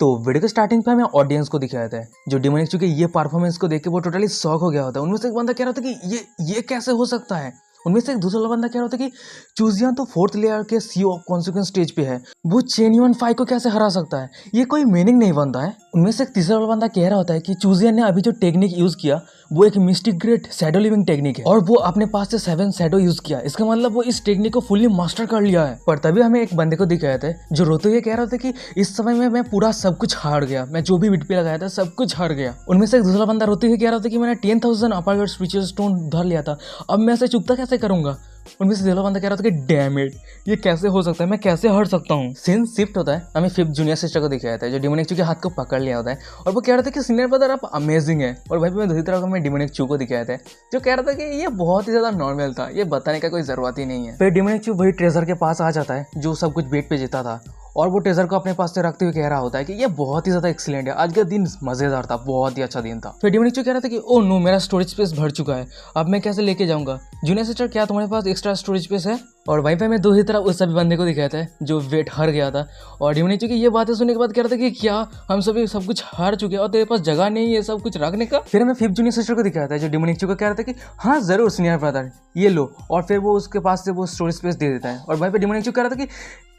तो वीडियो के स्टार्टिंग पे हमें ऑडियंस को दिखाया था जो डिमोनिक चूंकि ये परफॉर्मेंस को देख के वो टोटली शॉक हो गया होता है। उनमें से एक बंदा कह रहा था कि ये कैसे हो सकता है। उनमें से एक दूसरा बंदा कह रहा था कि चूजियान तो 4th लेयर के सी ऑफ कॉन्सिक्वेंस स्टेज पे है, वो चेन यून 5 को कैसे हरा सकता है, ये कोई मीनिंग नहीं बनता है। उनमें से एक तीसरा बंदा कह रहा होता है कि चूजियन ने अभी जो टेक्निक यूज किया वो एक mistake great shadow living technique है और वो अपने पास से 7 शैडो यूज किया, इसका मतलब वो इस टेक्निक को फुल्ली मास्टर कर लिया है। पर तभी हमें एक बंदे को दिखाया था जो रोते हुए कह रहा था कि इस समय में मैं पूरा सब कुछ हार गया, मैं जो भी बिट पे लगाया था सब कुछ हार गया। उनमें से एक दूसरा बंदा रोते हुए कह रहा था कि मैंने 10,000 अपर स्पिरिचुअल स्टोन धर लिया था, अब मैं इसे चुकता कैसे करूंगा। उनमें से तीसरा बंदा कह रहा था कि डैम इट, ये कैसे हो सकता है, मैं कैसे हट सकता हूँ। सीन शिफ्ट होता है, हमें 5th जूनियर सिस्टर को दिखाया था जो डिमोनिक चू के हाथ को पकड़ लिया होता है और वो कह रहा था कि सीनियर ब्रदर आप अमेजिंग है। और भाई मैं दूसरी तरफ हमें डिमोनिक चू को दिखाया था जो कह रहा था कि ये बहुत ही ज्यादा नॉर्मल था, ये बताने का कोई जरूरत ही नहीं है। फिर डिमोनिक चू वही ट्रेजर के पास आ जाता है जो सब कुछ बेट पे जीता था और वो ट्रेजर को अपने पास से रखते हुए कह रहा होता है कि ये बहुत ही ज्यादा एक्सीलेंट है, आज का दिन मजेदार था, बहुत ही अच्छा दिन था। फिर डिमोनिक चू कह रहा था कि ओ नो, मेरा स्टोरेज स्पेस भर चुका है, अब मैं कैसे लेके जाऊंगा। जूनियर सिस्टर क्या तुम्हारे पास एक्स्ट्रा स्टोरेज स्पेस है। और वहीं पे मैं दूसरी तरफ उस सभी बंदे को दिखाया था जो वेट हार गया था और डिमोनिक चू की ये बातें सुनने के बाद कह रहा था कि क्या हम सभी सब कुछ हार चुके हैं और तेरे पास जगह नहीं है सब कुछ रखने का। फिर हमें 5th जूनियर सिस्टर को दिखाया था जो डिमोनिक चू को कह रहा था कि हाँ जरूर सीनियर ब्रदर ये लो, और फिर वो उसके पास से वो स्टोरेज स्पेस दे देता है। और वहीं पे डिमोनिक चू कह रहा था कि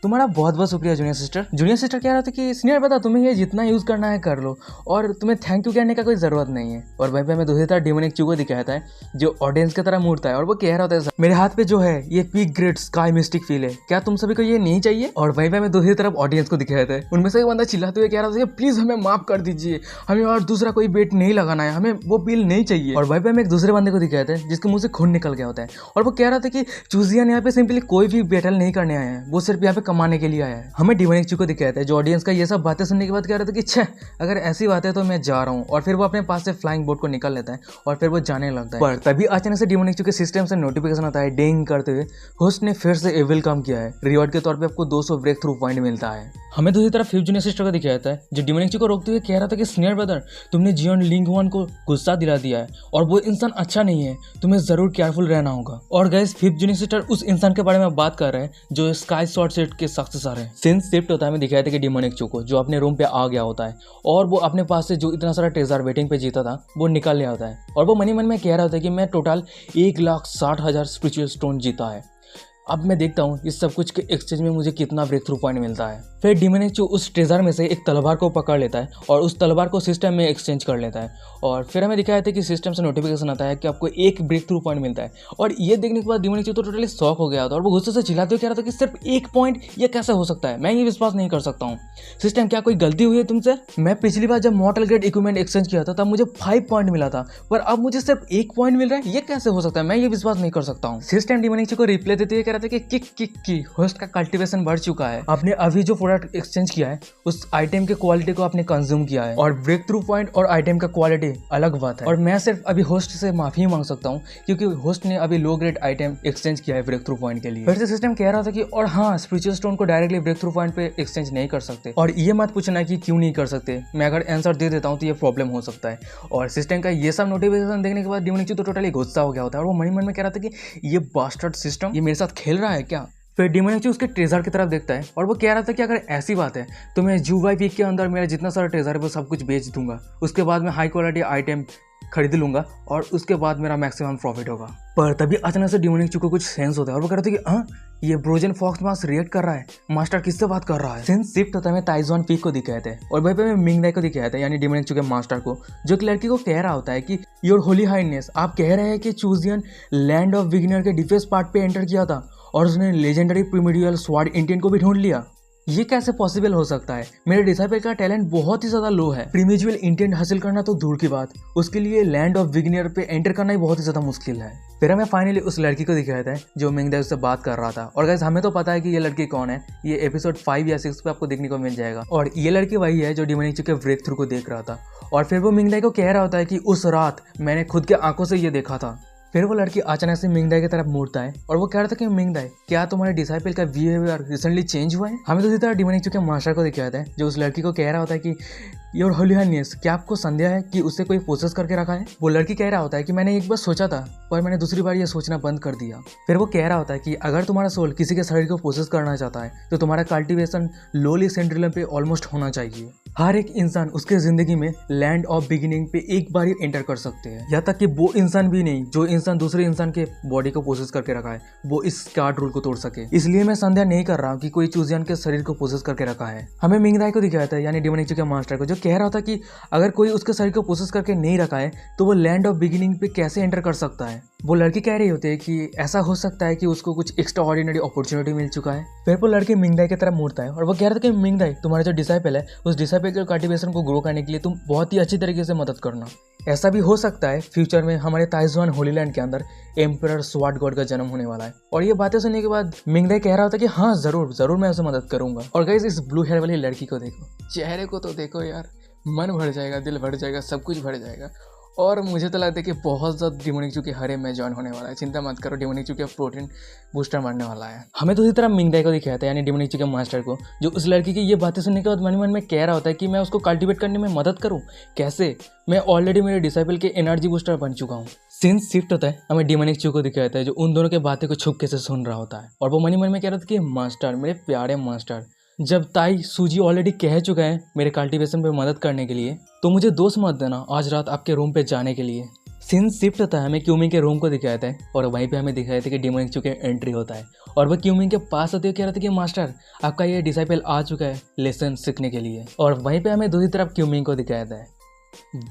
तुम्हारा बहुत बहुत शुक्रिया जूनियर सिस्टर। जूनियर सिस्टर कह रहा था कि सीनियर बता तुम्हें ये जितना यूज करना है कर लो और तुम्हें थैंक यू कहने का कोई जरूरत नहीं है। और वहीं पे हमें दूसरी तरफ डिमोनिक चू को दिखाया था जो ऑडियंस की तरह मूर्ता है और वो कह रहा होता है मेरे हाथ पे जो है ये peak great sky mistake feel है, क्या तुम सभी को ये नहीं चाहिए। और वहीं पे हमें दूसरी तरफ ऑडियंस को दिखाया था, उनमें से एक बंदा चिल्लाते हुए कह रहा था कि प्लीज हमें माफ कर दीजिए, हमें और दूसरा कोई बेट नहीं लगाना है, हमें वो बिल नहीं चाहिए। और वहीं पे हमें एक दूसरे बंदे को दिखाया था जिसके मुंह से खून निकल गया होता है और वो कह रहा था कि चूजियन यहाँ पे सिंपली कोई भी बैटल नहीं करने आया है, वो सिर्फ यहाँ पे कमाने के लिए आया है। हमें डिमोनिक चू को दिखाया था जो ऑडियंस का ये सब बातें सुनने के बाद कह रहा था कि छह अगर ऐसी बात है तो मैं जा रहा हूँ। और फिर वो अपने पास से फ्लाइंग बोट को निकाल लेता है और फिर वो जाने लगता है। पर तभी अचानक से डिमोनिक चू के सिस्टम से नोटिफिकेशन आता है डिंग करते हुए होस्ट ने फिर से एविल काम किया है, रिवॉर्ड के तौर पे आपको 200 ब्रेक थ्रू पॉइंट मिलता है। हमें दूसरी तरफ 5th जूनियर सिस्टर को दिखाया था जो डिमोनिक चू को रोकते हुए कह रहा था कि सीनियर ब्रदर तुमने जियोन लिंग वन को गुस्सा दिला दिया है और वो इंसान अच्छा नहीं है, तुम्हें जरूर केयरफुल रहना होगा। और गाइस 5th जूनियर सिस्टर उस इंसान के बारे में बात कर रहे हैं जो स्काई शॉर्ट सेट के सक्सेसर है। सीन शिफ्ट होता है, हमें दिखाया था कि डिमोनिक चू को जो अपने रूम पे आ गया होता है और वो अपने पास से जो इतना सारा ट्रेजर वेटिंग पे जीता था वो निकाल लिया होता है और वो मन में कह रहा होता है कि मैं टोटल 1,60,000 स्पिरिचुअल स्टोन जीता है, अब मैं देखता हूँ इस सब कुछ के एक्सचेंज में मुझे कितना ब्रेक थ्रू पॉइंट मिलता है। फिर डिमोनिक चू उस ट्रेजर में से एक तलवार को पकड़ लेता है और उस तलवार को सिस्टम में एक्सचेंज कर लेता है और फिर हमें दिखाया था कि सिस्टम से नोटिफिकेशन आता है कि आपको 1 ब्रेक थ्रू पॉइंट मिलता है। और ये देखने के बाद डिमोनिक चू तो टोटली शॉक हो गया था और वो गुस्से से चिल्लाते हुए कह रहा था कि सिर्फ 1 पॉइंट, ये कैसे हो सकता है, मैं ये विश्वास नहीं कर सकता हूँ। सिस्टम क्या कोई गलती हुई है तुमसे? मैं पिछली बार जब मॉर्टल ग्रेड इक्विपमेंट एक्सचेंज किया था तब मुझे 5 पॉइंट मिला था पर अब मुझे सिर्फ 1 पॉइंट मिल रहा है, ये कैसे हो सकता है, मैं ये विश्वास नहीं कर सकता हूँ। सिस्टम डिमोनिक चू को रिप्लाई देते हुए कह रहा था कि किक की होस्ट का कल्टीवेशन बढ़ चुका है, आपने अभी जो प्रोडक्ट एक्सचेंज किया है उस आइटम के क्वालिटी को आपने कंज्यूम किया है और ब्रेक थ्रू पॉइंट और आइटम का क्वालिटी अलग बात है और मैं सिर्फ अभी होस्ट से माफी मांग सकता हूँ क्योंकि होस्ट ने अभी लो ग्रेड आइटम एक्सचेंज किया है ब्रेक थ्रू पॉइंट के लिए। फिर से सिस्टम कह रहा था कि और हाँ स्पिरिचुअल स्टोन को डायरेक्टली ब्रेक थ्रू पॉइंट पे एक्सचेंज नहीं कर सकते और ये मत पूछना कि क्यों नहीं कर सकते, मैं अगर आंसर दे देता हूँ तो ये प्रॉब्लम हो सकता है। और सिस्टम का ये सब नोटिफिकेशन देखने के बाद डिमोनिक चू तो टोटली गुस्सा हो गया होता है और वो मन में कह रहा था कि ये बास्टर्ड सिस्टम ये मेरे साथ खेल रहा है क्या। फिर डिमोनिक चू उसके ट्रेजर की तरफ देखता है और वो कह रहा था कि अगर ऐसी बात है तो मैं जूवाई वीक के अंदर मेरा जितना सारा ट्रेजर है वो सब कुछ बेच दूंगा, उसके बाद मैं हाई क्वालिटी आइटम खरीद लूंगा और उसके बाद मेरा मैक्सिमम प्रॉफिट होगा। पर तभी अचानक से डिमोनिक चू को कुछ सेंस होता है और वो कह रहा था कि हाँ ये ब्रोजन फॉक्स मास रिएक्ट कर रहा है, मास्टर किससे बात कर रहा है। सेंस शिफ्ट होता है, मैं ताइजवान पीक को दिखाए थे और वहीं पे मैं मिंगदाई को दिखाया था यानी डिमोनिक चू के मास्टर को जो एक लड़की को कह रहा होता है कि योर होली हाइनेस आप कह रहे हैं कि चूजियन लैंड ऑफ बिगिनर के डिफेंस पार्ट पे एंटर किया था और उसने लेजेंडरी प्रीमिडियल स्वार्ड इंटेंट को भी ढूंढ लिया, ये कैसे पॉसिबल हो सकता है। मेरे डिसाइपल का टैलेंट बहुत ही ज्यादा लो है, प्रीमिजुअल इंटेंट हासिल करना तो दूर की बात, उसके लिए लैंड ऑफ बिगिनर पे एंटर करना ही बहुत ही ज्यादा मुश्किल है। फिर हमें फाइनली उस लड़की को दिखाया था जो मिंगदाई उससे बात कर रहा था और गाइस हमें तो पता है कि ये लड़की कौन है, ये एपिसोड 5 या 6 पे आपको देखने को मिल जाएगा और ये लड़की वही है जो डिमोनिक चू के ब्रेक थ्रू को देख रहा था। और फिर वो मिंगदाई को कह रहा होता है कि उस रात मैंने खुद के आंखों से ये देखा था। फिर वो लड़की अचानक से मिंगदाई की तरफ मुड़ता है और वो कह रहा था कि मिंगदाई क्या तुम्हारे डिसाइपल का बिहेवियर रिसेंटली चेंज हुआ है। हमें दूसरी तरह डिमोनिक चू के मास्टर को दिखाया था जो उस लड़की को कह रहा होता है कि योर होली हाइनेस क्या आपको संदेह है कि उससे कोई प्रोसेस करके रखा है। वो लड़की कह रहा होता है कि मैंने एक बार सोचा था पर मैंने दूसरी बार ये सोचना बंद कर दिया। फिर वो कह रहा होता है कि अगर तुम्हारा सोल किसी के शरीर को प्रोसेस करना चाहता है तो तुम्हारा कल्टीवेशन लोली सेंट्रिलम पे ऑलमोस्ट होना चाहिए। हर एक इंसान उसके ज़िंदगी में लैंड ऑफ बिगिनिंग पे एक बार ही एंटर कर सकते हैं। यहाँ तक कि वो इंसान भी नहीं जो इंसान दूसरे इंसान के बॉडी को पोसेस करके रखा है वो इस कार्ड रूल को तोड़ सके। इसलिए मैं संदेह नहीं कर रहा हूँ कि कोई चूजियन के शरीर को पोसेस करके रखा है। हमें मिंगदाई को दिखाया था यानी डिमोनिक के मास्टर को, जो कह रहा था कि अगर कोई उसके शरीर को पोसेस करके नहीं रखा है तो वो लैंड ऑफ बिगिनिंग पे कैसे एंटर कर सकता है। वो लड़की कह रही होती है कि ऐसा हो सकता है कि उसको कुछ एक्स्ट्रा ऑर्डिनरी अपॉर्चुनिटी मिल चुका है। फिर वो लड़की मिंगदाई की तरफ मुड़ता है और वो कह रहा था कि मिंगदाई, तुम्हारा जो डिसाइपल है उस डिसाइपल के कल्टीवेशन को ग्रो करने के लिए तुम बहुत ही अच्छी तरीके से मदद करना। ऐसा भी हो सकता है फ्यूचर में हमारे ताइजुआन होली लैंड के अंदर एम्परर स्वार्ड गॉड का जन्म होने वाला है। और ये बातें सुनने के बाद मिंगदाई कह रहा होता है कि हाँ जरूर जरूर मैं उसे मदद करूंगा। और गाइस इस ब्लू हेयर वाली लड़की को देखो, चेहरे को तो देखो यार, मन भर जाएगा, दिल भर जाएगा, सब कुछ भर जाएगा। और मुझे तो लगता है कि बहुत ज़्यादा डिमोनिक चू के हरे में जॉइन होने वाला है। चिंता मत करो, डिमोनिक चू के प्रोटीन बूस्टर बनने वाला है। हमें दूसरी तरफ मिंगदाई को दिखाया था यानी डिमोनिक चू के मास्टर को, जो उस लड़की की ये बातें सुनने के बाद मन में कह रहा होता है कि मैं उसको कल्टीवेट करने में मदद करूं। कैसे? मैं ऑलरेडी मेरे डिसाइपल के एनर्जी बूस्टर बन चुका हूँ। सीन शिफ्ट होता है, हमें डिमोनिक चू को दिखाया था जो उन दोनों के बातें को छुपके से सुन रहा होता है। और वो मन में कह रहा था कि मास्टर, मेरे प्यारे मास्टर, जब ताई सूजी ऑलरेडी कह चुका है मेरे कल्टीवेशन पे मदद करने के लिए तो मुझे दोस्त मत देना आज रात आपके रूम पे जाने के लिए। सीन शिफ्ट होता है, हमें क्यूमिंग के रूम को दिखाया था और वहीं पे हमें दिखाया था कि डिमोनिक चू के एंट्री होता है और वह क्यूमिंग के पास होते हुए कह रहा था कि मास्टर आपका ये डिसाइपल आ चुका है लेसन सीखने के लिए। और वहीं पे हमें दूसरी तरफ क्यूमिंग को दिखाया था।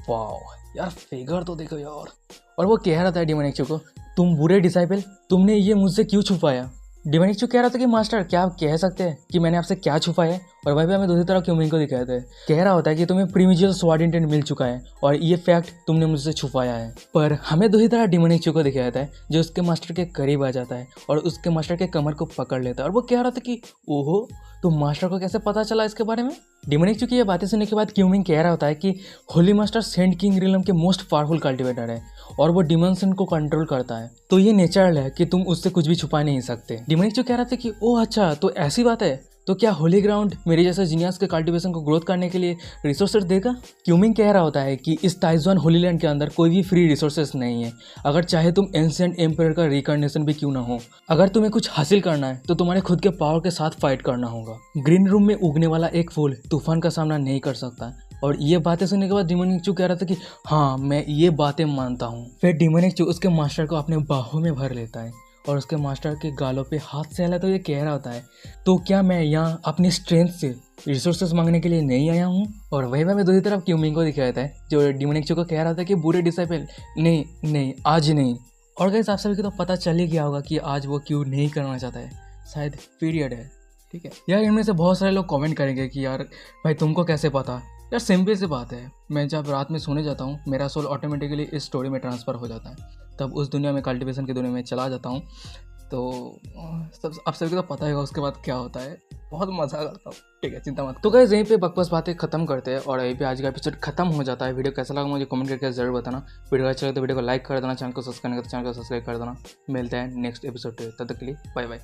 वाह यार, फिगर तो देखो यार। और वो कह रहा था डिमोनिक चू को, तुम बुरे डिसाइपल, तुमने ये मुझसे क्यों छुपाया? डिमोनिक चू कह रहा था कि मास्टर क्या आप कह सकते हैं कि मैंने आपसे क्या छुपाया है? और वहीं पे हमें दूसरी तरफ क्यूमिंग को दिखाया था, कह रहा होता है कि तुम्हें प्रीमिजियल स्वार्ड इंटेंट मिल चुका है और ये फैक्ट तुमने मुझसे छुपाया है। पर हमें दूसरी तरफ डिमोनिक चू को दिखाया था जो उसके मास्टर के करीब आ जाता है और उसके मास्टर के कमर को पकड़ लेता है। और वो कह रहा था कि ओहो, तो मास्टर को कैसे पता चला इसके बारे में? डिमोनिक चू की ये बातें सुनने के बाद क्यूमिंग कह रहा होता है कि holy master saint king realm के मोस्ट पावरफुल कल्टिवेटर है और वो डिमेंशन को कंट्रोल करता है, तो ये नेचुरल है कि तुम उससे कुछ भी छुपा नहीं सकते। डिमोनिक चू कह रहा था कि ओह अच्छा, तो ऐसी बात है, तो क्या होली ग्राउंड मेरे जैसे जीनियस के कल्टीवेशन को ग्रोथ करने के लिए रिसोर्सेज देगा? क्यूमिंग कह रहा होता है कि इस ताइजुआन होली लैंड के अंदर कोई भी फ्री रिसोर्सेज नहीं है, अगर चाहे तुम एंशिएंट एम्पायर का रिकॉर्डिनेशन भी क्यों ना हो। अगर तुम्हें कुछ हासिल करना है तो तुम्हारे खुद के पावर के साथ फाइट करना होगा। ग्रीन रूम में उगने वाला एक फूल तूफान का सामना नहीं कर सकता। और ये बातें सुनने के बाद डिमोनिक चू कह रहा था कि हाँ मैं ये बातें मानता हूँ। फिर डिमोनिक चू उसके मास्टर को अपने बाहों में भर लेता है और उसके मास्टर के गालों पे हाथ से हिलाते हुए कह रहा होता है, तो क्या मैं यहाँ अपनी स्ट्रेंथ से रिसोर्सेज मांगने के लिए नहीं आया हूँ? और वहीं पर मैं दूसरी तरफ क्यूमिंग को दिखाया था जो डिमोनिक चू को कह रहा था कि बुरे डिसाइपल नहीं नहीं आज नहीं। और गाइस आप सभी को तो पता चल ही गया होगा कि आज वो क्यों नहीं करना चाहता है, शायद पीरियड है। ठीक है यार, इनमें से बहुत सारे लोग कमेंट करेंगे कि यार भाई तुमको कैसे पता? यार सिंपल सी बात है, मैं जब रात में सोने जाता हूँ मेरा सोल ऑटोमेटिकली इस स्टोरी में ट्रांसफ़र हो जाता है, तब उस दुनिया में कल्टीवेशन की दुनिया में चला जाता हूँ। तो सब आप सभी को तो पता ही होगा उसके बाद क्या होता है, बहुत मज़ा करता हूँ। ठीक है, चिंता मत। तो गाइस यहीं पे बकवास बातें खत्म करते हैं और यहीं पे आज का एपिसोड खत्म हो जाता है। वीडियो कैसा लगा मुझे कमेंट करके जरूर बताना। वीडियो अच्छा लगे तो वीडियो को लाइक कर देना, चैनल को सब्सक्राइब नहीं कर तो चैनल को सब्सक्राइब कर देना। मिलते हैं नेक्स्ट एपिसोड पे, तब तक के लिए बाय बाय।